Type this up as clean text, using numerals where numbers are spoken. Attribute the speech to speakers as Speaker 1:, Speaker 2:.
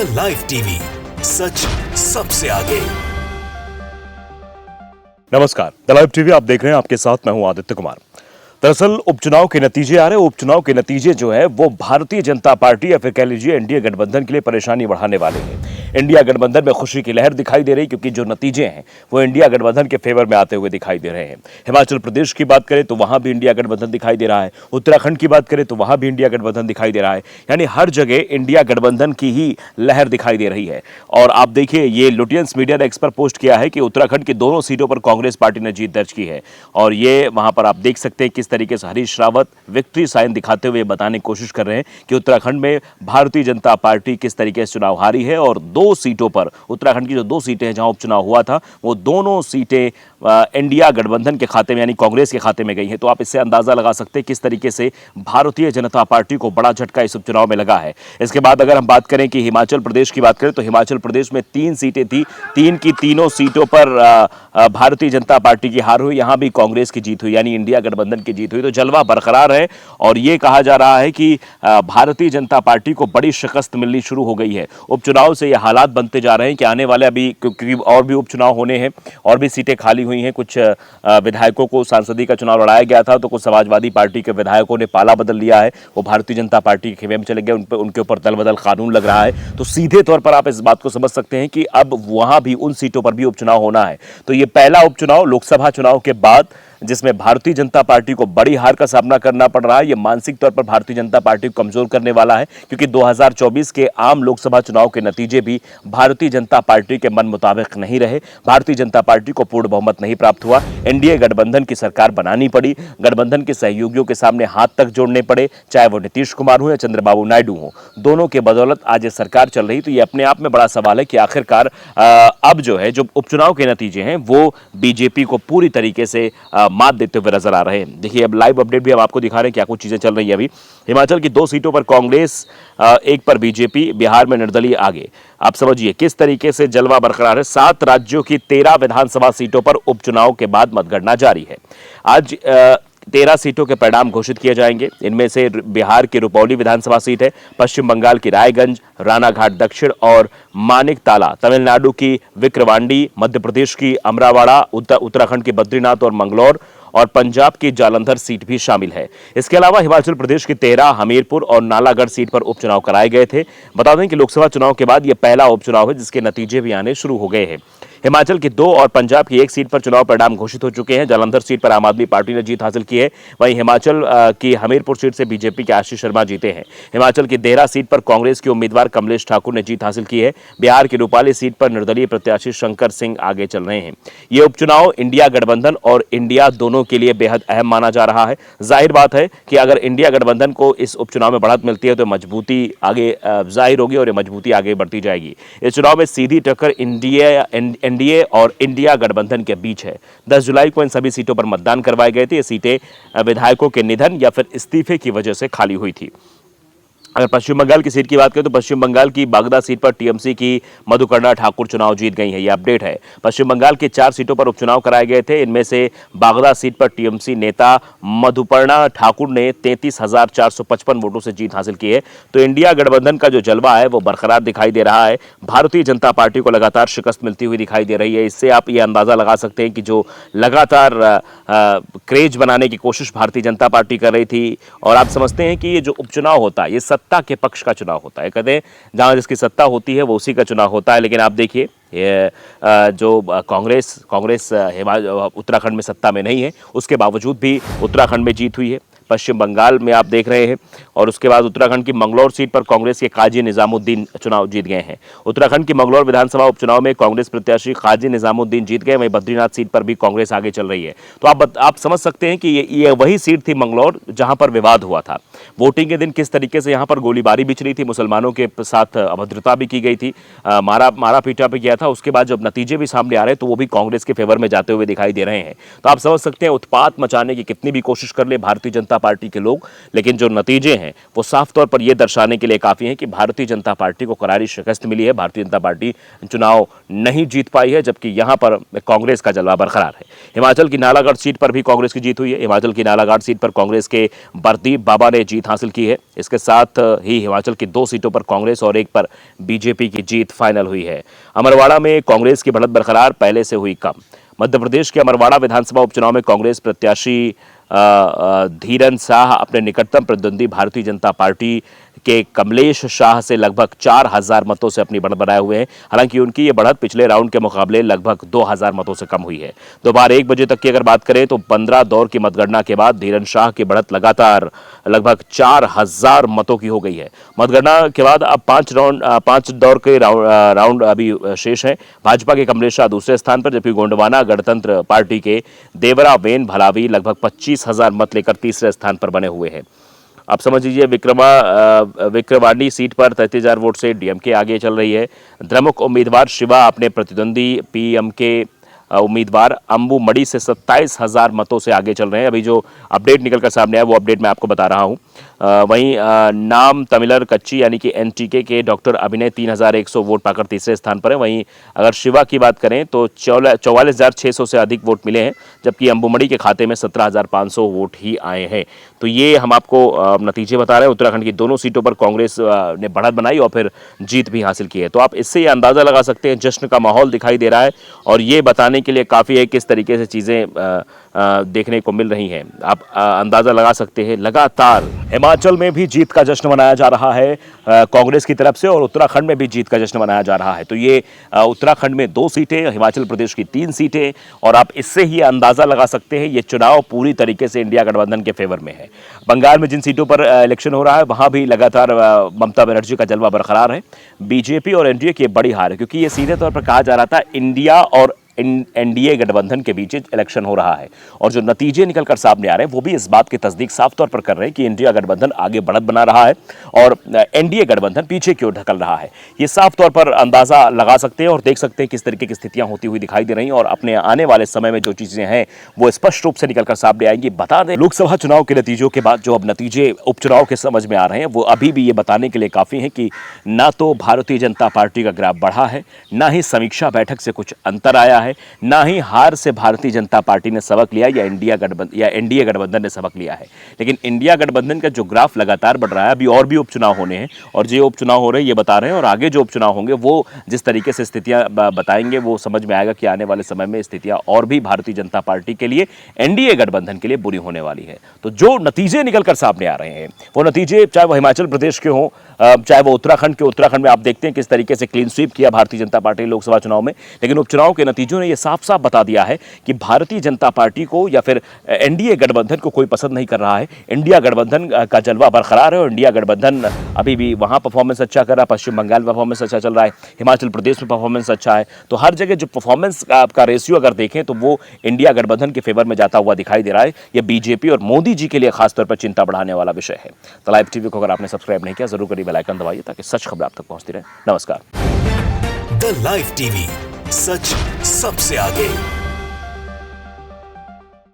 Speaker 1: The live TV, सच सबसे आगे।
Speaker 2: नमस्कार, द लाइव टीवी आप देख रहे हैं। आपके साथ मैं हूं आदित्य कुमार। दरअसल उपचुनाव के नतीजे आ रहे हैं। उपचुनाव के नतीजे जो है वो भारतीय जनता पार्टी या फिर कह लीजिए एनडीए गठबंधन के लिए परेशानी बढ़ाने वाले हैं। इंडिया गठबंधन में खुशी की लहर दिखाई दे रही, क्योंकि जो नतीजे हैं वो इंडिया गठबंधन के फेवर में आते हुए दिखाई दे रहे हैं। हिमाचल प्रदेश की बात करें तो वहां भी इंडिया गठबंधन दिखाई दे रहा है। उत्तराखंड की बात करें तो वहां भी इंडिया गठबंधन दिखाई दे रहा है। यानी हर जगह इंडिया गठबंधन की ही लहर दिखाई दे रही है। और आप देखिए, ये लुटियंस मीडिया ने एक्स पर पोस्ट किया है कि उत्तराखंड की दोनों सीटों पर कांग्रेस पार्टी ने जीत दर्ज की है। और ये वहां पर आप देख सकते हैं किस तरीके से हरीश रावत विक्ट्री साइन दिखाते हुए बताने की कोशिश कर रहे हैं कि उत्तराखंड में भारतीय जनता पार्टी किस तरीके से चुनाव हारी है। और दो सीटों पर, उत्तराखंड की जो दो सीटें हैं जहां उपचुनाव हुआ था, वो दोनों सीटें इंडिया गठबंधन के खाते में यानी कांग्रेस के खाते में गई हैं। तो आप इससे अंदाजा लगा सकते हैं किस तरीके से भारतीय जनता पार्टी को बड़ा झटका इस उपचुनाव में लगा है। इसके बाद अगर हम बात करें कि हिमाचल प्रदेश की बात करें तो हिमाचल प्रदेश में 3 सीटें थी, 3 की तीनों सीटों पर भारतीय जनता पार्टी की हार हुई। यहां भी कांग्रेस की जीत हुई, यानी इंडिया गठबंधन की जीत हुई। तो जलवा बरकरार है और ये कहा जा रहा है कि भारतीय जनता पार्टी को बड़ी शिकस्त मिलनी शुरू हो गई है। उपचुनाव से ये हालात बनते जा रहे हैं कि आने वाले अभी क्योंकि और भी उपचुनाव होने हैं और भी सीटें खाली हुई हैं। कुछ विधायकों को सांसदीय का चुनाव लड़ाया गया था, तो कुछ समाजवादी पार्टी के विधायकों ने पाला बदल लिया है, वो भारतीय जनता पार्टी के खेमे में चले गए। उनके ऊपर दल बदल कानून लग रहा है। तो सीधे तौर पर आप इस बात को समझ सकते हैं कि अब वहां भी उन सीटों पर भी उपचुनाव होना है। तो ये पहला उपचुनाव लोकसभा चुनाव के बाद जिसमें भारतीय जनता पार्टी को बड़ी हार का सामना करना पड़ रहा है। ये मानसिक तौर पर भारतीय जनता पार्टी को कमजोर करने वाला है, क्योंकि 2024 के आम लोकसभा चुनाव के नतीजे भी भारतीय जनता पार्टी के मन मुताबिक नहीं रहे। भारतीय जनता पार्टी को पूर्ण बहुमत नहीं प्राप्त हुआ। एनडीए गठबंधन की सरकार बनानी पड़ी, गठबंधन के सहयोगियों के सामने हाथ तक जोड़ने पड़े, चाहे वो नीतीश कुमार हो या चंद्रबाबू नायडू हो। दोनों के बदौलत आज ये सरकार चल रही। तो ये अपने आप में बड़ा सवाल है कि आखिरकार अब जो है, जो उपचुनाव के नतीजे हैं वो बीजेपी को पूरी तरीके से मात देते हुए नजर आ रहे हैं। देखिए, अब लाइव अपडेट भी हम आपको दिखा रहे हैं क्या कुछ चीजें चल रही है। अभी हिमाचल की 2 सीटों पर कांग्रेस, 1 पर बीजेपी, बिहार में निर्दलीय आगे। आप समझिए किस तरीके से जलवा बरकरार है। 7 राज्यों की 13 विधानसभा सीटों पर उपचुनाव के बाद मतगणना जारी है। आज 13 सीटों के परिणाम घोषित किए जाएंगे। इनमें से बिहार की रुपौली विधानसभा सीट है, पश्चिम बंगाल की रायगंज, रानाघाट दक्षिण और मानिकताला, तमिलनाडु की विक्रवांडी, मध्य प्रदेश की अमरावाड़ा, उत्तराखंड की बद्रीनाथ और मंगलौर और पंजाब की जालंधर सीट भी शामिल है। इसके अलावा हिमाचल प्रदेश की 13, हमीरपुर और नालागढ़ सीट पर उपचुनाव कराए गए थे। बता दें कि लोकसभा चुनाव के बाद यह पहला उपचुनाव है जिसके नतीजे भी आने शुरू हो गए हैं। हिमाचल की 2 और पंजाब की 1 सीट पर चुनाव परिणाम घोषित हो चुके हैं। जालंधर सीट पर आम आदमी पार्टी ने जीत हासिल की है। वहीं हिमाचल की हमीरपुर सीट से बीजेपी के आशीष शर्मा जीते हैं। हिमाचल की देहरा सीट पर कांग्रेस के उम्मीदवार कमलेश ठाकुर ने जीत हासिल की है। बिहार की रूपाली सीट पर निर्दलीय प्रत्याशी शंकर सिंह आगे चल रहे हैं। ये उपचुनाव इंडिया गठबंधन और इंडिया दोनों के लिए बेहद अहम माना जा रहा है। जाहिर बात है कि अगर इंडिया गठबंधन को इस उपचुनाव में बढ़त मिलती है तो मजबूती आगे जाहिर होगी और ये मजबूती आगे बढ़ती जाएगी। इस चुनाव में सीधी टक्कर एनडीए और इंडिया गठबंधन के बीच है। 10 जुलाई को इन सभी सीटों पर मतदान करवाए गए थे। ये सीटें विधायकों के निधन या फिर इस्तीफे की वजह से खाली हुई थी। अगर पश्चिम बंगाल की सीट की बात करें तो पश्चिम बंगाल की बागदा सीट पर टीएमसी की मधुपर्णा ठाकुर चुनाव जीत गई है। यह अपडेट है। पश्चिम बंगाल के 4 सीटों पर उपचुनाव कराए गए थे। इनमें से बागदा सीट पर टीएमसी नेता मधुपर्णा ठाकुर ने 33,455 वोटों से जीत हासिल की है। तो इंडिया गठबंधन का जो जलवा है वो बरकरार दिखाई दे रहा है। भारतीय जनता पार्टी को लगातार शिकस्त मिलती हुई दिखाई दे रही है। इससे आप ये अंदाजा लगा सकते हैं कि जो लगातार क्रेज बनाने की कोशिश भारतीय जनता पार्टी कर रही थी, और आप समझते हैं कि ये जो उपचुनाव होता है ये सत्ता के पक्ष का चुनाव होता है। कहते हैं जहां जिसकी सत्ता होती है वो उसी का चुनाव होता है। लेकिन आप देखिए, ये जो कांग्रेस उत्तराखंड में सत्ता में नहीं है, उसके बावजूद भी उत्तराखंड में जीत हुई है। पश्चिम बंगाल में आप देख रहे हैं, और उसके बाद उत्तराखंड की मंगलौर सीट पर कांग्रेस के काजी निजामुद्दीन चुनाव जीत गए हैं। उत्तराखंड की मंगलौर विधानसभा उपचुनाव में कांग्रेस प्रत्याशी काजी निजामुद्दीन जीत गए। वहीं बद्रीनाथ सीट पर भी कांग्रेस आगे चल रही है। तो आप समझ सकते हैं कि ये वही सीट थी मंगलौर जहां पर विवाद हुआ था। वोटिंग के दिन किस तरीके से यहां पर गोलीबारी भी चली थी, मुसलमानों के साथ अभद्रता भी की गई थी, मारा पीटा भी किया था। उसके बाद जब नतीजे भी सामने आ रहे हैं तो वो भी कांग्रेस के फेवर में जाते हुए दिखाई दे रहे हैं। तो आप समझ सकते हैं, उत्पात मचाने की कितनी भी कोशिश कर ले भारतीय जनता पार्टी के लोग, लेकिन जो नतीजे हैं वो साफ तौर पर यह दर्शाने के लिए काफी हैं कि भारतीय जनता पार्टी को करारी शिकस्त मिली है। भारतीय जनता पार्टी चुनाव नहीं जीत पाई है, जबकि यहां पर कांग्रेस का जलवा बरकरार है। हिमाचल की नालागढ़ सीट पर भी कांग्रेस की जीत हुई है। हिमाचल की नालागढ़ सीट पर कांग्रेस के बरदीप बाबा ने जीत हासिल की है। इसके साथ ही हिमाचल की 2 सीटों पर कांग्रेस और 1 पर बीजेपी की जीत फाइनल हुई है। अमरवाड़ा में कांग्रेस की बढ़त बरकरार, पहले से हुई कम। मध्य प्रदेश के अमरवाड़ा विधानसभा उपचुनाव में कांग्रेस प्रत्याशी धीरन शाह अपने निकटतम प्रतिद्वंदी भारतीय जनता पार्टी के कमलेश शाह से लगभग 4000 मतों से अपनी बढ़त बनाए हुए हैं। हालांकि उनकी ये बढ़त पिछले राउंड के मुकाबले लगभग 2000 मतों से कम हुई है। दोपहर 1 बजे तक की अगर बात करें तो 15 दौर की मतगणना के बाद धीरन शाह की बढ़त लगातार लगभग 4000 मतों की हो गई है। मतगणना के बाद अब 5 दौर के राउंड अभी शेष है। भाजपा के कमलेश शाह दूसरे स्थान पर, जबकि गोंडवाना गणतंत्र पार्टी के देवरा वेन भलावी लगभग 25,000 मत लेकर तीसरे स्थान पर बने हुए हैं। अब समझ लीजिए विक्रवांडी सीट पर 33,000 वोट से डीएमके आगे चल रही है। द्रमुक उम्मीदवार शिवा अपने प्रतिद्वंदी पीएमके उम्मीदवार अंबू मड़ी से 27,000 मतों से आगे चल रहे हैं। अभी जो अपडेट निकलकर सामने आया वो अपडेट मैं आपको बता रहा हूं। वहीं नाम तमिलर कच्ची यानी कि एनटीके के डॉक्टर अभिनय 3,100 वोट पाकर तीसरे स्थान पर है। वहीं अगर शिवा की बात करें तो 44,600 से अधिक वोट मिले हैं, जबकि अंबुमड़ी के खाते में 17,500 वोट ही आए हैं। तो ये हम आपको नतीजे बता रहे हैं। उत्तराखंड की दोनों सीटों पर कांग्रेस ने बढ़त बनाई और फिर जीत भी हासिल की है। तो आप इससे ये अंदाज़ा लगा सकते हैं, जश्न का माहौल दिखाई दे रहा है और ये बताने के लिए काफ़ी है किस तरीके से चीज़ें देखने को मिल रही हैं। आप अंदाज़ा लगा सकते हैं लगातार हिमाचल में भी जीत का जश्न मनाया जा रहा है कांग्रेस की तरफ से, और उत्तराखंड में भी जीत का जश्न मनाया जा रहा है। तो ये उत्तराखंड में 2 सीटें, हिमाचल प्रदेश की 3 सीटें, और आप इससे ही अंदाज़ा लगा सकते हैं ये चुनाव पूरी तरीके से इंडिया गठबंधन के फेवर में है। बंगाल में जिन सीटों पर इलेक्शन हो रहा है वहाँ भी लगातार ममता बनर्जी का जलवा बरकरार है। बीजेपी और एनडीए की बड़ी हार है, क्योंकि ये सीधे तौर पर कहा जा रहा था इंडिया और एनडीए गठबंधन के बीच इलेक्शन हो रहा है, और जो नतीजे निकलकर सामने आ रहे हैं वो भी इस बात की तस्दीक साफ तौर पर कर रहे हैं कि इंडिया गठबंधन आगे बढ़त बना रहा है और एनडीए गठबंधन पीछे की ओर ढकल रहा है। ये साफ तौर पर अंदाजा लगा सकते हैं और देख सकते हैं किस तरीके की स्थितियां होती हुई दिखाई दे रही हैं, और अपने आने वाले समय में जो चीजें हैं वो स्पष्ट रूप से निकलकर सामने आएंगी। बता दें, लोकसभा चुनाव के नतीजों के बाद जो अब नतीजे उपचुनाव के समझ में आ रहे हैं वो अभी भी ये बताने के लिए काफी है कि ना तो भारतीय जनता पार्टी का ग्राफ बढ़ा है, ना ही समीक्षा बैठक से कुछ अंतर आया है, ना ही हार से भारतीय जनता पार्टी ने सबक लिया या एनडीए गठबंधन ने सबक लिया है। लेकिन इंडिया गठबंधन का जो ग्राफ लगातार बढ़ रहा है, अभी और भी उपचुनाव होने हैं और जो उपचुनाव हो रहे हैं ये बता रहे हैं, और आगे जो उपचुनाव होंगे वो जिस तरीके से स्थितियां बताएंगे वो समझ में आएगा कि आने वाले समय में स्थितियां और भी भारतीय जनता पार्टी के लिए, एनडीए गठबंधन के लिए बुरी होने वाली है। तो जो नतीजे निकलकर सामने आ रहे हैं वो नतीजे, चाहे वो हिमाचल प्रदेश के हों, चाहे वो उत्तराखंड में आप देखते हैं किस तरीके से क्लीन स्वीप किया भारतीय जनता पार्टी लोकसभा चुनाव में, लेकिन उपचुनाव के नतीजों ने यह साफ साफ बता दिया है कि भारतीय जनता पार्टी को या फिर एनडीए गठबंधन को कोई पसंद नहीं कर रहा है। इंडिया गठबंधन का जलवा बरकरार है और इंडिया गठबंधन अभी भी वहां परफॉर्मेंस अच्छा कर रहा है। पश्चिम बंगाल में परफॉर्मेंस अच्छा चल रहा है, हिमाचल प्रदेश में परफॉर्मेंस अच्छा है। तो हर जगह जो परफॉर्मेंस का रेशियो अगर देखें तो वो इंडिया गठबंधन के फेवर में जाता हुआ दिखाई दे रहा है। यह बीजेपी और मोदी जी के लिए खासतौर पर चिंता बढ़ाने वाला विषय है। तो लाइव टीवी को अगर आपने सब्सक्राइब नहीं किया जरूर करिए, बेल आइकन दबाइए ताकि सच खबर आप तक पहुंचती रहे। नमस्कार।
Speaker 1: द लाइव टीवी, सच सबसे आगे।